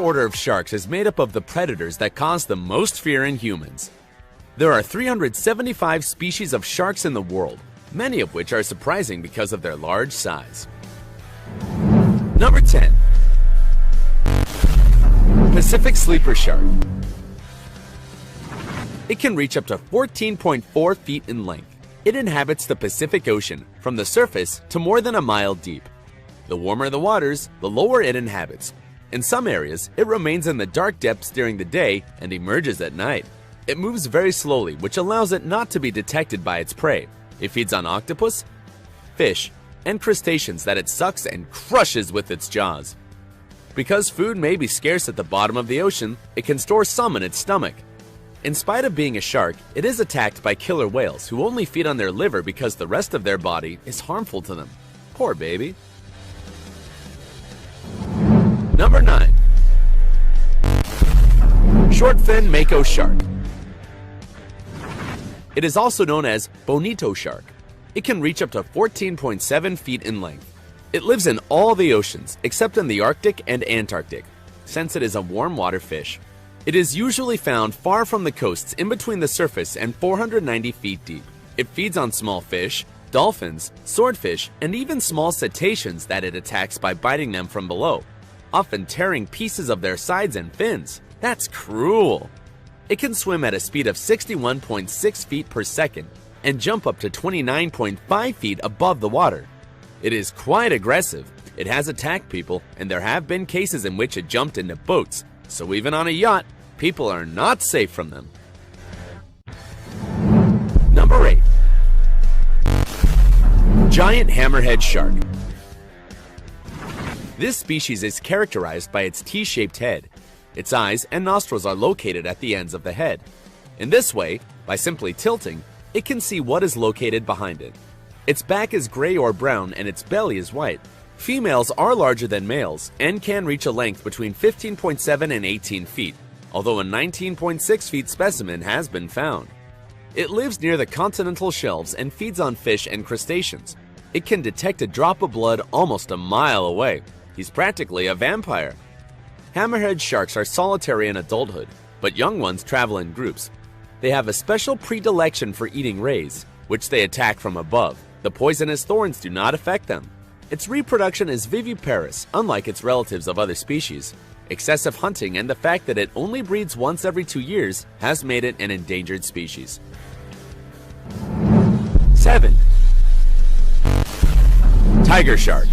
order of sharks is made up of the predators that cause the most fear in humans. There are 375 species of sharks in the world, many of which are surprising because of their large size. Number 10. Pacific Sleeper Shark. It can reach up to 14.4 feet in length. It inhabits the Pacific Ocean, from the surface to more than a mile deep. The warmer the waters, the lower it inhabits. In some areas, it remains in the dark depths during the day and emerges at night. It moves very slowly, which allows it not to be detected by its prey. It feeds on octopus, fish, and crustaceans that it sucks and crushes with its jaws. Because food may be scarce at the bottom of the ocean, it can store some in its stomach. In spite of being a shark, it is attacked by killer whales who only feed on their liver because the rest of their body is harmful to them. Poor baby. Number 9. Shortfin Mako Shark. It is also known as bonito shark. It can reach up to 14.7 feet in length. It lives in all the oceans except in the Arctic and Antarctic, since it is a warm water fish. It is usually found far from the coasts in between the surface and 490 feet deep. It feeds on small fish, dolphins, swordfish, and even small cetaceans that it attacks by biting them from below, often tearing pieces of their sides and fins. That's cruel! It can swim at a speed of 61.6 feet per second and jump up to 29.5 feet above the water. It is quite aggressive. It has attacked people, and there have been cases in which it jumped into boats, so even on a yacht, people are not safe from them. Number 8. Giant Hammerhead Shark. This species is characterized by its T-shaped head. Its eyes and nostrils are located at the ends of the head. In this way, by simply tilting, it can see what is located behind it. Its back is gray or brown and its belly is white. Females are larger than males and can reach a length between 15.7 and 18 feet, although a 19.6 feet specimen has been found. It lives near the continental shelves and feeds on fish and crustaceans. It can detect a drop of blood almost a mile away. He's practically a vampire. Hammerhead sharks are solitary in adulthood, but young ones travel in groups. They have a special predilection for eating rays, which they attack from above. The poisonous thorns do not affect them. Its reproduction is viviparous, unlike its relatives of other species. Excessive hunting and the fact that it only breeds once every 2 years has made it an endangered species. 7. Tiger Shark.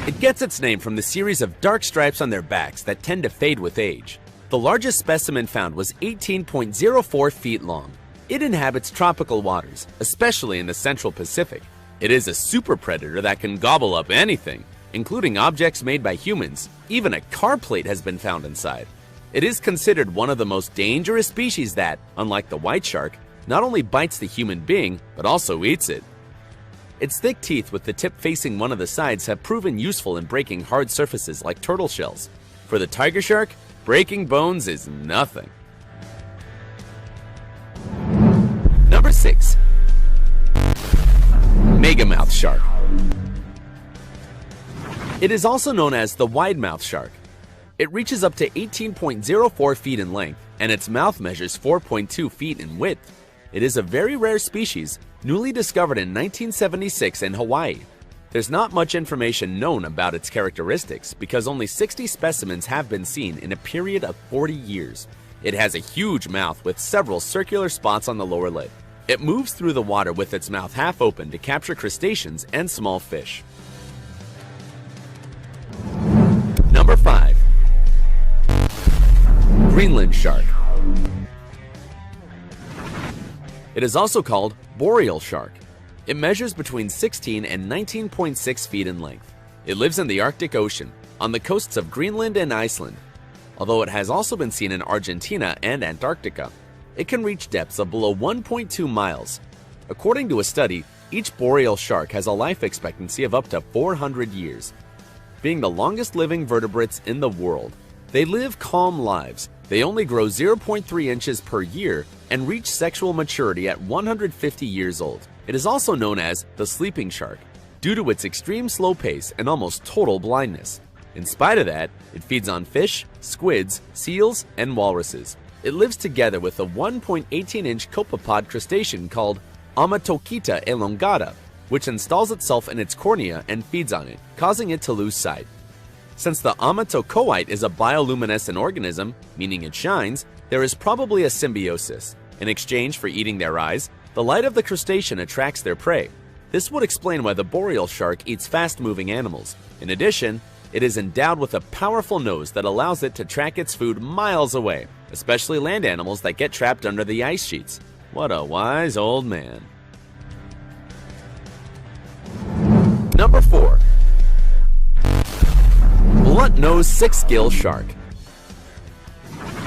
It gets its name from the series of dark stripes on their backs that tend to fade with age. The largest specimen found was 18.04 feet long. It inhabits tropical waters, especially in the Central Pacific. It is a super predator that can gobble up anything, including objects made by humans. Even a car plate has been found inside. It is considered one of the most dangerous species that, unlike the white shark, not only bites the human being, but also eats it. Its thick teeth with the tip facing one of the sides have proven useful in breaking hard surfaces like turtle shells. For the tiger shark, breaking bones is nothing. Number 6. Megamouth Shark. It is also known as the wide-mouth shark. It reaches up to 18.04 feet in length, and its mouth measures 4.2 feet in width. It is a very rare species, newly discovered in 1976 in Hawaii. There's not much information known about its characteristics because only 60 specimens have been seen in a period of 40 years. It has a huge mouth with several circular spots on the lower lid. It moves through the water with its mouth half open to capture crustaceans and small fish. Number 5. Greenland Shark. It is also called boreal shark. It measures between 16 and 19.6 feet in length. It lives in the Arctic Ocean, on the coasts of Greenland and Iceland, although it has also been seen in Argentina and Antarctica. It can reach depths of below 1.2 miles. According to a study, each boreal shark has a life expectancy of up to 400 years. Being the longest living vertebrates in the world, they live calm lives. They only grow 0.3 inches per year and reach sexual maturity at 150 years old. It is also known as the sleeping shark, due to its extreme slow pace and almost total blindness. In spite of that, it feeds on fish, squids, seals, and walruses. It lives together with a 1.18-inch copepod crustacean called Amatokita elongata, which installs itself in its cornea and feeds on it, causing it to lose sight. Since the amatocoite is a bioluminescent organism, meaning it shines, there is probably a symbiosis. In exchange for eating their eyes, the light of the crustacean attracts their prey. This would explain why the boreal shark eats fast-moving animals. In addition, it is endowed with a powerful nose that allows it to track its food miles away, especially land animals that get trapped under the ice sheets. What a wise old man. Number 4. Blunt-nosed six-gill shark.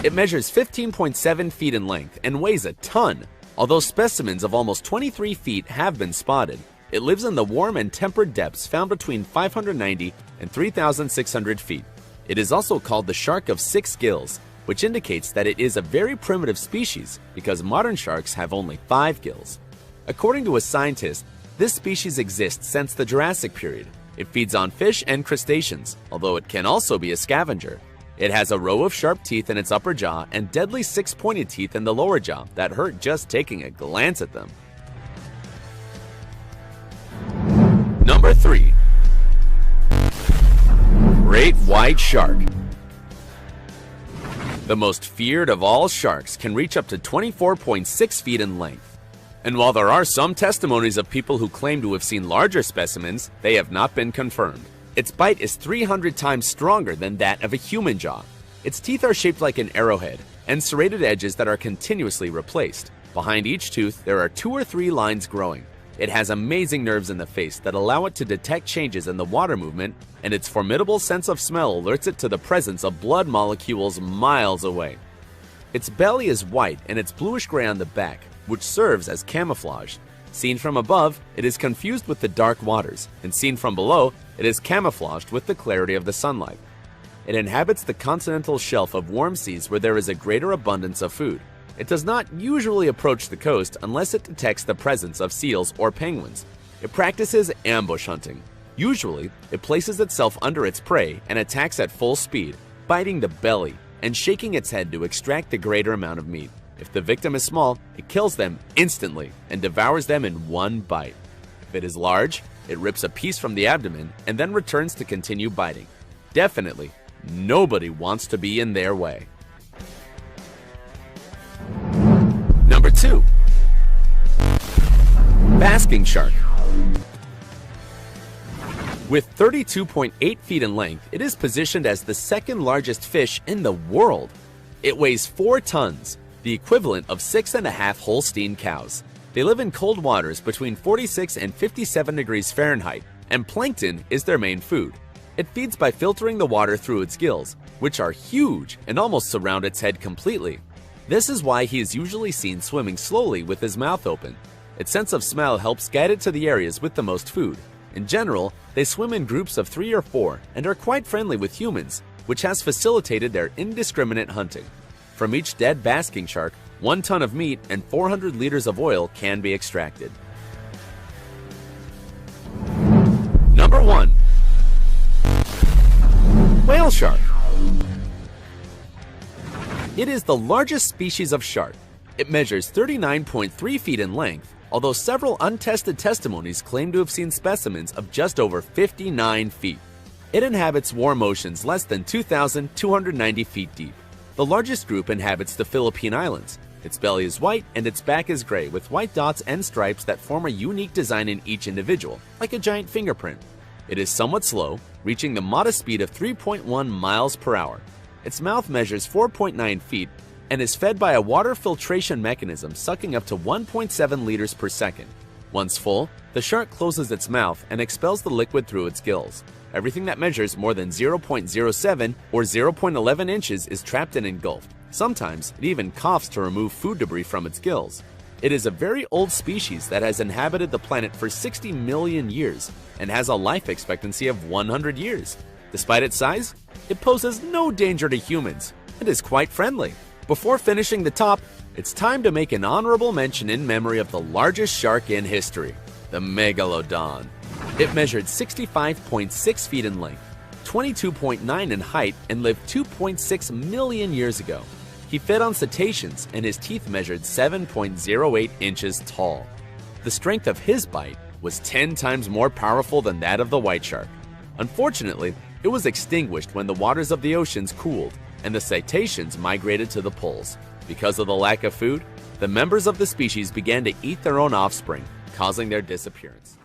It measures 15.7 feet in length and weighs a ton. Although specimens of almost 23 feet have been spotted, it lives in the warm and temperate depths found between 590 and 3,600 feet. It is also called the shark of six gills, which indicates that it is a very primitive species because modern sharks have only 5 gills. According to a scientist, this species exists since the Jurassic period. It feeds on fish and crustaceans, although it can also be a scavenger. It has a row of sharp teeth in its upper jaw and deadly 6-pointed teeth in the lower jaw that hurt just taking a glance at them. Number 3. Great white shark. The most feared of all sharks can reach up to 24.6 feet in length. And while there are some testimonies of people who claim to have seen larger specimens, they have not been confirmed. Its bite is 300 times stronger than that of a human jaw. Its teeth are shaped like an arrowhead and serrated edges that are continuously replaced. Behind each tooth, there are 2 or 3 lines growing. It has amazing nerves in the face that allow it to detect changes in the water movement, and its formidable sense of smell alerts it to the presence of blood molecules miles away. Its belly is white and it's bluish-gray on the back, which serves as camouflage. Seen from above, it is confused with the dark waters, and seen from below, it is camouflaged with the clarity of the sunlight. It inhabits the continental shelf of warm seas where there is a greater abundance of food. It does not usually approach the coast unless it detects the presence of seals or penguins. It practices ambush hunting. Usually, it places itself under its prey and attacks at full speed, biting the belly and shaking its head to extract the greater amount of meat. If the victim is small, it kills them instantly and devours them in one bite. If it is large, it rips a piece from the abdomen and then returns to continue biting. Definitely, nobody wants to be in their way. Number 2. Basking shark. With 32.8 feet in length, it is positioned as the second largest fish in the world. It weighs 4 tons, the equivalent of 6.5 Holstein cows. They live in cold waters between 46 and 57 degrees Fahrenheit, and plankton is their main food. It feeds by filtering the water through its gills, which are huge and almost surround its head completely. This is why he is usually seen swimming slowly with his mouth open. Its sense of smell helps guide it to the areas with the most food. In general, they swim in groups of 3 or 4 and are quite friendly with humans, which has facilitated their indiscriminate hunting. From each dead basking shark, 1 ton of meat and 400 liters of oil can be extracted. Number 1. Whale shark. It is the largest species of shark. It measures 39.3 feet in length, although several untested testimonies claim to have seen specimens of just over 59 feet. It inhabits warm oceans less than 2,290 feet deep. The largest group inhabits the Philippine Islands. Its belly is white and its back is gray with white dots and stripes that form a unique design in each individual, like a giant fingerprint. It is somewhat slow, reaching the modest speed of 3.1 miles per hour. Its mouth measures 4.9 feet and is fed by a water filtration mechanism sucking up to 1.7 liters per second. Once full, the shark closes its mouth and expels the liquid through its gills. Everything that measures more than 0.07 or 0.11 inches is trapped and engulfed. Sometimes, it even coughs to remove food debris from its gills. It is a very old species that has inhabited the planet for 60 million years and has a life expectancy of 100 years. Despite its size, it poses no danger to humans and is quite friendly. Before finishing the top, it's time to make an honorable mention in memory of the largest shark in history, the Megalodon. It measured 65.6 feet in length, 22.9 in height and lived 2.6 million years ago. He fed on cetaceans and his teeth measured 7.08 inches tall. The strength of his bite was 10 times more powerful than that of the white shark. Unfortunately, it was extinguished when the waters of the oceans cooled and the cetaceans migrated to the poles. Because of the lack of food, the members of the species began to eat their own offspring, causing their disappearance.